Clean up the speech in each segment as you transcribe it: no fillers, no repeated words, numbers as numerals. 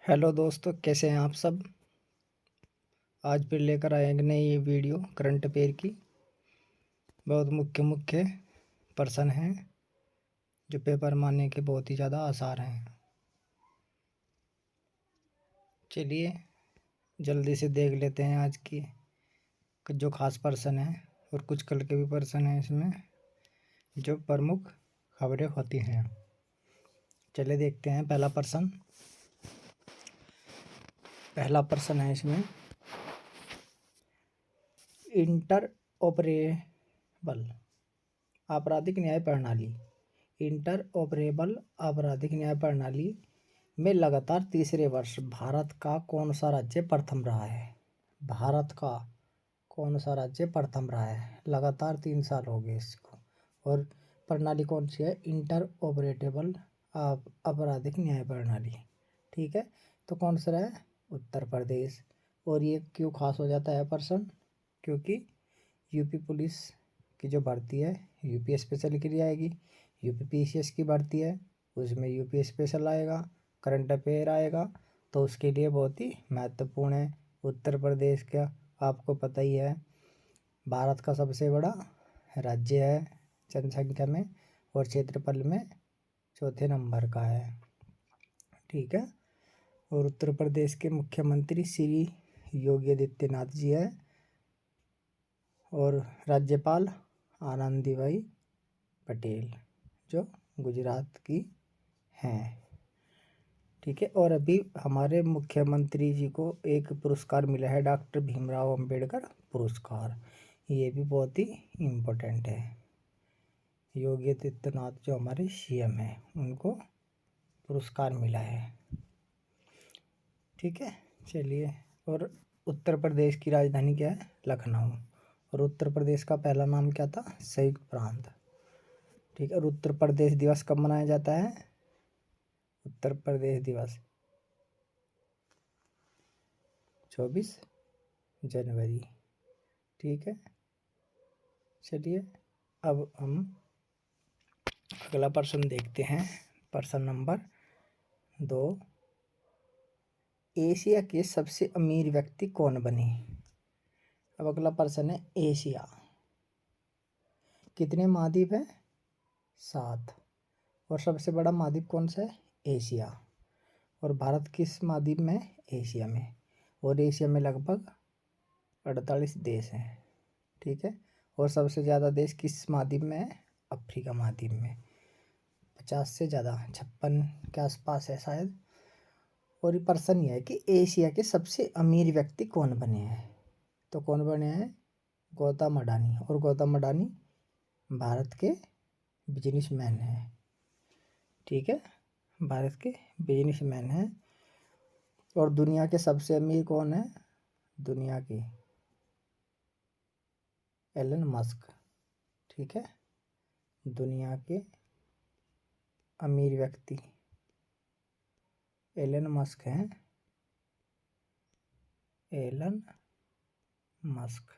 Hello दोस्तों, कैसे हैं आप सब। आज फिर लेकर आए एक नई वीडियो करंट अफेयर की। बहुत मुख्य मुख्य पर्सन हैं जो पेपर मारने के बहुत ही ज़्यादा आसार हैं। चलिए जल्दी से देख लेते हैं आज की जो खास पर्सन है, और कुछ कल के भी पर्सन हैं इसमें जो प्रमुख खबरें होती हैं। चलिए देखते हैं। पहला पर्सन है इसमें इंटर ऑपरेबल आपराधिक न्याय प्रणाली। इंटर ऑपरेबल आपराधिक न्याय प्रणाली में लगातार तीसरे वर्ष भारत का कौन सा राज्य प्रथम रहा है। भारत का कौन सा राज्य प्रथम रहा है। लगातार 3 साल हो गए इसको। और प्रणाली कौन सी है? इंटर ऑपरेटेबल आपराधिक न्याय प्रणाली। ठीक है, तो कौन सा रहा है? उत्तर प्रदेश। और ये क्यों खास हो जाता है पर्सन? क्योंकि यूपी पुलिस की जो भर्ती है यूपी स्पेशल के लिए आएगी। यूपी पीसीएस की भर्ती है उसमें यूपी स्पेशल आएगा, करंट अफेयर आएगा, तो उसके लिए बहुत ही महत्वपूर्ण है। उत्तर प्रदेश का आपको पता ही है भारत का सबसे बड़ा राज्य है जनसंख्या में, और क्षेत्रफल में चौथे नंबर का है। ठीक है, और उत्तर प्रदेश के मुख्यमंत्री श्री योगी आदित्यनाथ जी है, और राज्यपाल आनंदीबाई पटेल जो गुजरात की हैं। ठीक है, और अभी हमारे मुख्यमंत्री जी को एक पुरस्कार मिला है, डॉक्टर भीमराव अंबेडकर पुरस्कार। ये भी बहुत ही इम्पोर्टेंट है। योगी आदित्यनाथ जो हमारे सीएम हैं उनको पुरस्कार मिला है। ठीक है, चलिए। और उत्तर प्रदेश की राजधानी क्या है? लखनऊ। और उत्तर प्रदेश का पहला नाम क्या था? संयुक्त प्रांत। ठीक है, और उत्तर प्रदेश दिवस कब मनाया जाता है? उत्तर प्रदेश दिवस 24 जनवरी। ठीक है, चलिए अब हम अगला प्रश्न देखते हैं। प्रश्न नंबर 2, एशिया के सबसे अमीर व्यक्ति कौन बने? अब अगला प्रश्न है एशिया कितने महाद्वीप है? 7। और सबसे बड़ा महाद्वीप कौन सा है? एशिया। और भारत किस महाद्वीप में? एशिया में। और एशिया में लगभग 48 देश हैं। ठीक है, और सबसे ज़्यादा देश किस महाद्वीप में है? अफ्रीका महाद्वीप में। 50 से ज़्यादा, 56 के आसपास है शायद। और ये प्रश्न ये है कि एशिया के सबसे अमीर व्यक्ति कौन बने हैं? तो कौन बने हैं? गौतम अडानी। और गौतम अडानी भारत के बिजनेसमैन हैं। ठीक है, भारत के बिजनेसमैन हैं। और दुनिया के सबसे अमीर कौन है? दुनिया के एलन मस्क। ठीक है, दुनिया के अमीर व्यक्ति एलन मस्क हैं। एलन मस्क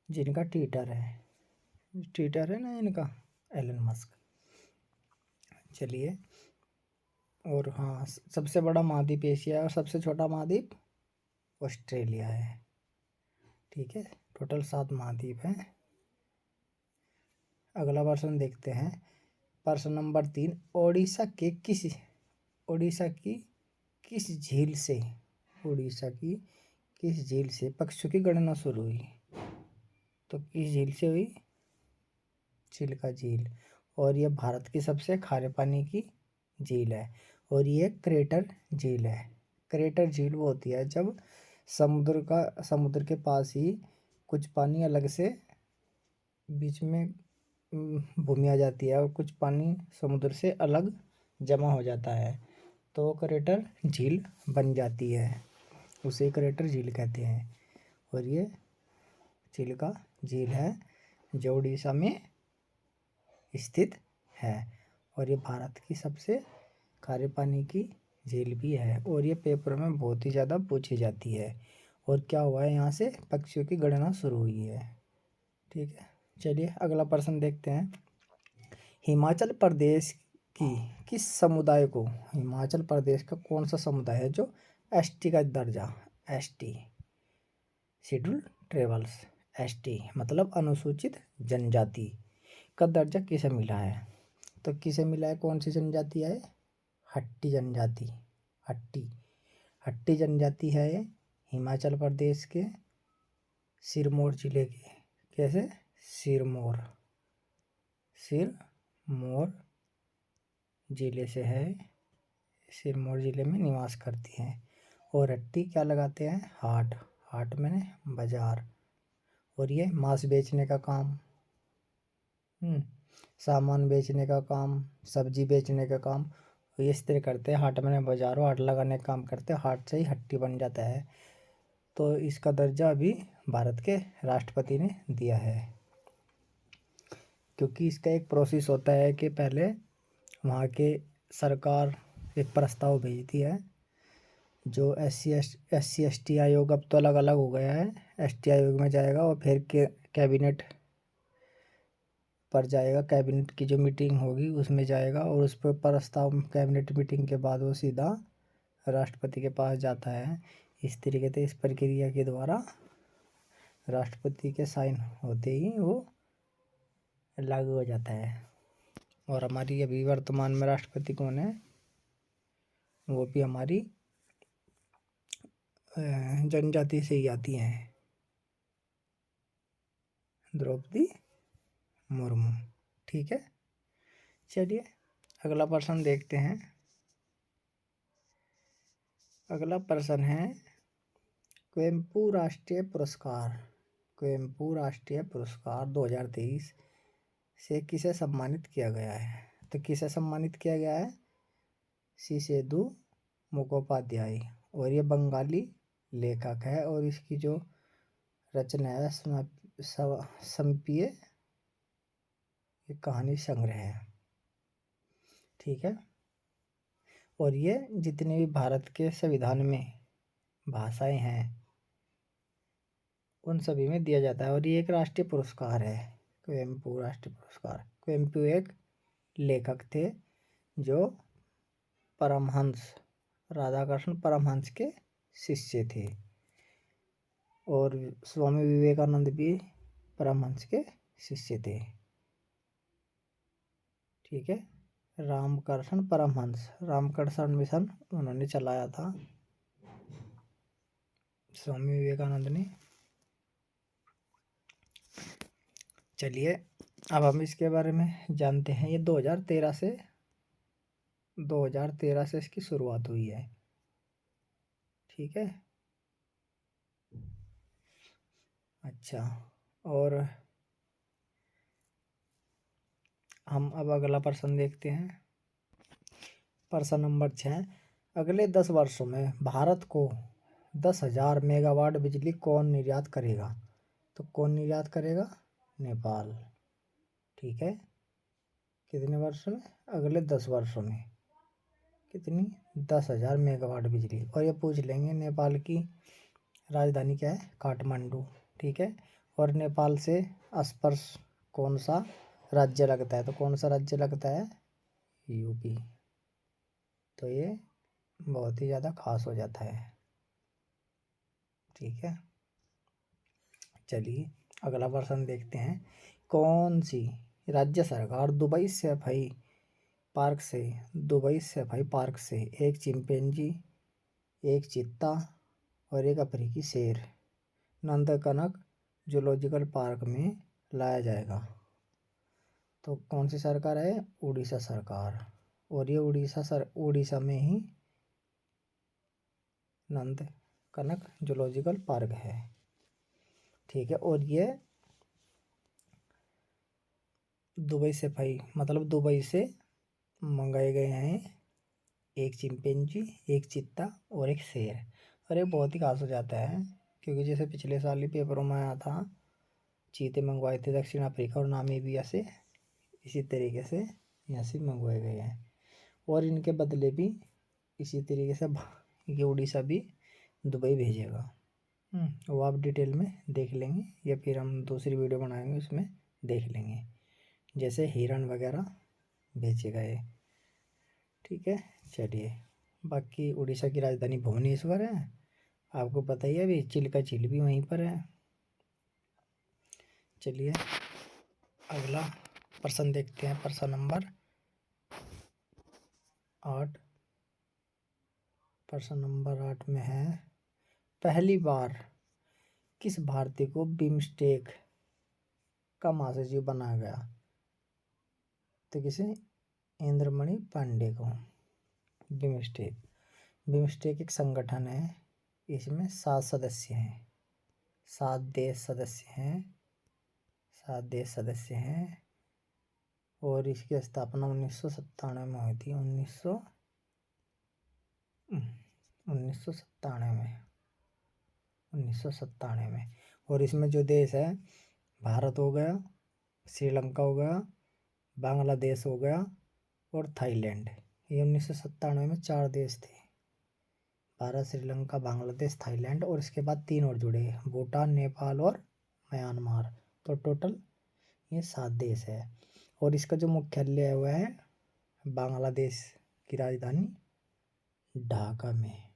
जिनका ट्विटर है ना इनका, एलन मस्क। चलिए, और हाँ, सबसे बड़ा महाद्वीप एशिया है और सबसे छोटा महाद्वीप ऑस्ट्रेलिया है। ठीक है, टोटल 7 महाद्वीप हैं। अगला प्रश्न देखते हैं। प्रश्न नंबर 3, उड़ीसा की किस झील से उड़ीसा की किस झील से पक्षियों की गणना शुरू हुई? तो किस झील से हुई? चिल्का झील। और यह भारत की सबसे खारे पानी की झील है, और ये क्रेटर झील है। क्रेटर झील वो होती है जब समुद्र के पास ही कुछ पानी अलग से बीच में भूमि आ जाती है, और कुछ पानी समुद्र से अलग जमा हो जाता है, तो क्रेटर झील बन जाती है। उसे क्रेटर झील कहते हैं। और ये चिल्का झील है जो उड़ीसा में स्थित है, और ये भारत की सबसे खारे पानी की झील भी है। और ये पेपर में बहुत ही ज़्यादा पूछी जाती है। और क्या हुआ है? यहाँ से पक्षियों की गणना शुरू हुई है। ठीक है, चलिए अगला प्रश्न देखते हैं। हिमाचल प्रदेश कि किस समुदाय को, हिमाचल प्रदेश का कौन सा समुदाय है जो एसटी का दर्जा, एसटी शेड्यूल ट्राइब्स, एसटी मतलब अनुसूचित जनजाति का दर्जा किसे मिला है? तो किसे मिला है, कौन सी जनजाति है? हट्टी जनजाति, हट्टी हट्टी जनजाति है ये, हिमाचल प्रदेश के सिरमौर जिले के, कैसे, सिरमौर जिले से है, सिरमौर जिले में निवास करती हैं। और हट्टी क्या लगाते हैं? हाट, हाट में बाजार। और ये मांस बेचने का काम, सामान बेचने का काम, सब्जी बेचने का काम ये इस तरह करते हैं। हाट में बाजारों, हाट लगाने का काम करते हैं, हाट से ही हट्टी बन जाता है। तो इसका दर्जा अभी भारत के राष्ट्रपति ने दिया है, क्योंकि इसका एक प्रोसेस होता है कि पहले वहाँ के सरकार एक प्रस्ताव भेजती है, जो एस सी टी आयोग अब तो अलग अलग हो गया है, एसटी आयोग में जाएगा और फिर कैबिनेट पर जाएगा, कैबिनेट की जो मीटिंग होगी उसमें जाएगा और उस पर प्रस्ताव कैबिनेट मीटिंग के बाद वो सीधा राष्ट्रपति के पास जाता है। इस तरीके से इस प्रक्रिया के द्वारा राष्ट्रपति के साइन होते ही वो लागू हो जाता है। और हमारी अभी वर्तमान में राष्ट्रपति कौन है? वो भी हमारी जनजाति से ही आती हैं, द्रौपदी मुर्मू। ठीक है, चलिए अगला प्रश्न देखते हैं। अगला प्रश्न है कुवेम्पू राष्ट्रीय पुरस्कार, कुवेम्पू राष्ट्रीय पुरस्कार 2023 से किसे सम्मानित किया गया है? तो किसे सम्मानित किया गया है? सी सेदु मुखोपाध्याय, और ये बंगाली लेखक है और इसकी जो रचना है संपिय ये कहानी संग्रह है। ठीक है, और ये जितने भी भारत के संविधान में भाषाएं हैं उन सभी में दिया जाता है, और ये एक राष्ट्रीय पुरस्कार है, कुवेम्पू राष्ट्रीय पुरस्कार। कुवेम्पू एक लेखक थे जो परमहंस राधाकृष्ण परमहंस के शिष्य थे, और स्वामी विवेकानंद भी परमहंस के शिष्य थे। ठीक है, रामकृष्ण परमहंस, रामकृष्ण मिशन उन्होंने चलाया था, स्वामी विवेकानंद ने। चलिए अब हम इसके बारे में जानते हैं। ये 2013 से इसकी शुरुआत हुई है। ठीक है, अच्छा, और हम अब अगला प्रश्न देखते हैं। प्रश्न नंबर 6, अगले 10 वर्षों में भारत को 10,000 मेगावाट बिजली कौन निर्यात करेगा? तो कौन निर्यात करेगा? नेपाल। ठीक है, कितने वर्षों में? अगले 10 वर्षों में कितनी? 10,000 मेगावाट बिजली। और ये पूछ लेंगे नेपाल की राजधानी क्या है? काठमांडू। ठीक है, और नेपाल से स्पर्श कौन सा राज्य लगता है? तो कौन सा राज्य लगता है? यूपी। तो ये बहुत ही ज़्यादा खास हो जाता है। ठीक है, चलिए अगला प्रश्न देखते हैं। कौन सी राज्य सरकार दुबई सफारी पार्क से एक चिंपैंजी, एक चीता और एक अफ्रीकी शेर नंदनकनक जूलॉजिकल पार्क में लाया जाएगा? तो कौन सी सरकार है? उड़ीसा सरकार। और ये उड़ीसा में ही नंदनकनक जूलॉजिकल पार्क है। ठीक है, और ये दुबई से मंगाए गए हैं, एक चिंपैंजी, एक चीता और एक शेर। और ये बहुत ही खास हो जाता है, क्योंकि जैसे पिछले साल ही पेपरों में आया था, चीते मंगवाए थे दक्षिण अफ्रीका और नामीबिया से, इसी तरीके से यहाँ से मंगवाए गए हैं। और इनके बदले भी इसी तरीके से ये उड़ीसा भी दुबई भेजेगा। वो आप डिटेल में देख लेंगे, या फिर हम दूसरी वीडियो बनाएंगे उसमें देख लेंगे, जैसे हिरण वगैरह बेचे गए। ठीक है। चलिए, बाकी उड़ीसा की राजधानी भुवनेश्वर है, आपको पता ही है, अभी चिल्का झील भी वहीं पर है। चलिए अगला प्रश्न देखते हैं, प्रश्न नंबर 8। प्रश्न नंबर 8 में है, पहली बार किस भारतीय को बिम्स्टेक का महासचिव बनाया गया? तो किसे? इंद्रमणि पांडे को। बिम्स्टेक बिम्स्टेक एक संगठन है, इसमें 7 सदस्य हैं, 7 देश सदस्य हैं, 7 देश सदस्य हैं। और इसकी स्थापना 1997 में हुई थी, 1997 में। और इसमें जो देश है, भारत हो गया, श्रीलंका हो गया, बांग्लादेश हो गया और थाईलैंड। ये 1997 में 4 देश थे, भारत, श्रीलंका, बांग्लादेश, थाईलैंड, और इसके बाद 3 और जुड़े, भूटान, नेपाल और म्यांमार। तो टोटल ये 7 देश है। और इसका जो मुख्यालय है वह है बांग्लादेश की राजधानी ढाका में,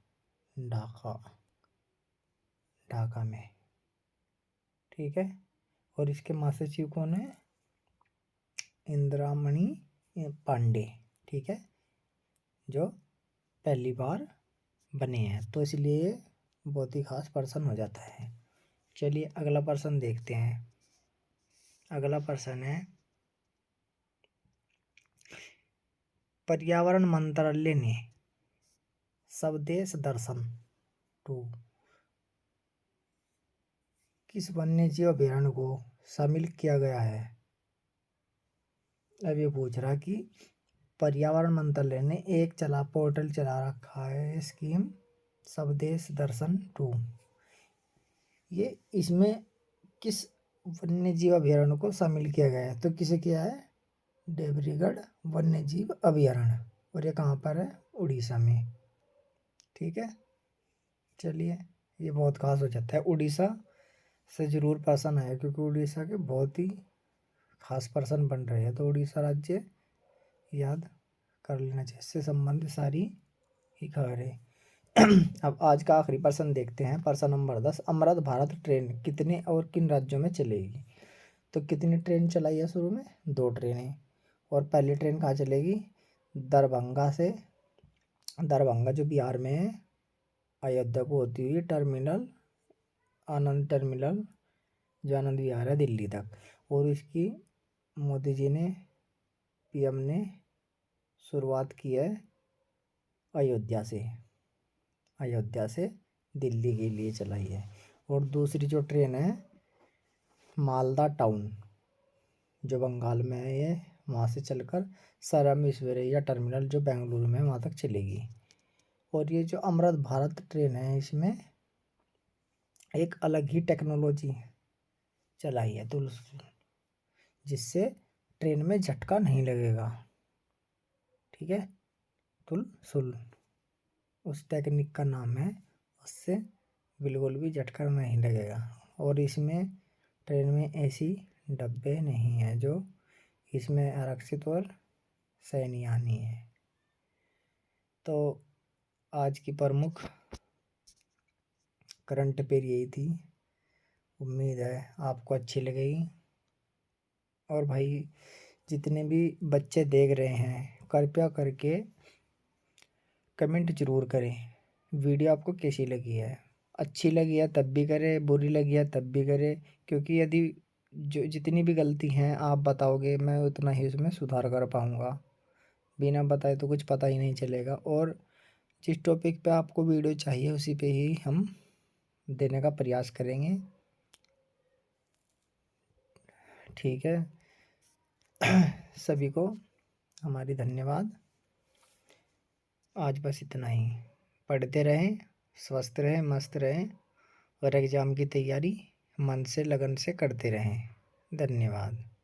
ढाका में। ठीक है। और इसके महासचिव कौन है? इंदिरामणि पांडे। ठीक है, जो पहली बार बने हैं, तो इसलिए बहुत ही खास पर्सन हो जाता है। चलिए अगला प्रश्न देखते हैं। अगला प्रश्न है, पर्यावरण मंत्रालय ने स्वदेश दर्शन 2 किस वन्य जीव अभयारण्य को शामिल किया गया है? अब ये पूछ रहा कि पर्यावरण मंत्रालय ने एक पोर्टल चला रखा है, स्कीम स्वदेश दर्शन 2। ये इसमें किस वन्य जीव अभयारण्य को शामिल किया गया है? तो किसे किया है? देवरीगढ़ वन्य जीव अभयारण्य। और ये कहाँ पर है? उड़ीसा में। ठीक है। चलिए, ये बहुत खास हो जाता है, उड़ीसा से जरूर पर्सन आया, क्योंकि उड़ीसा के बहुत ही खास पर्सन बन रहे हैं, तो उड़ीसा राज्य याद कर लेना चाहिए, इससे संबंधित सारी ही खबरें। अब आज का आखिरी प्रश्न देखते हैं, प्रश्न नंबर 10। अमृत भारत ट्रेन कितने और किन राज्यों में चलेगी? तो कितनी ट्रेन चलाई है शुरू में? 2 ट्रेनें। और पहली ट्रेन कहाँ चलेगी? दरभंगा से, दरभंगा जो बिहार में है, अयोध्या को होती हुई टर्मिनल, आनंद टर्मिनल जो आनंद विहार है, दिल्ली तक। और इसकी मोदी जी ने, पीएम ने शुरुआत की है अयोध्या से दिल्ली के लिए चलाई है। और दूसरी जो ट्रेन है, मालदा टाउन जो बंगाल में है, ये वहाँ से चलकर सरमेश्वरैया टर्मिनल जो बेंगलुरु में है, वहाँ तक चलेगी। और ये जो अमृत भारत ट्रेन है, इसमें एक अलग ही टेक्नोलॉजी चलाई है, तो जिससे ट्रेन में झटका नहीं लगेगा। ठीक है, तुलसुल उस टेक्निक का नाम है, उससे बिल्कुल भी झटका नहीं लगेगा। और इसमें ट्रेन में एसी डब्बे नहीं हैं, जो इसमें आरक्षित और शयनयानी है। तो आज की प्रमुख करंट अफेयर यही थी, उम्मीद है आपको अच्छी लगेगी। और भाई, जितने भी बच्चे देख रहे हैं, कृपया करके कमेंट ज़रूर करें वीडियो आपको कैसी लगी है। अच्छी लगी है तब भी करें, बुरी लगी है तब भी करें, क्योंकि यदि जो जितनी भी गलती हैं आप बताओगे, मैं उतना ही उसमें सुधार कर पाऊँगा। बिना बताए तो कुछ पता ही नहीं चलेगा। और जिस टॉपिक पे आपको वीडियो चाहिए उसी पे ही हम देने का प्रयास करेंगे। ठीक है। सभी को हमारी धन्यवाद। आज बस इतना ही। पढ़ते रहें, स्वस्थ रहें, मस्त रहें, और एग्ज़ाम की तैयारी मन से लगन से करते रहें। धन्यवाद।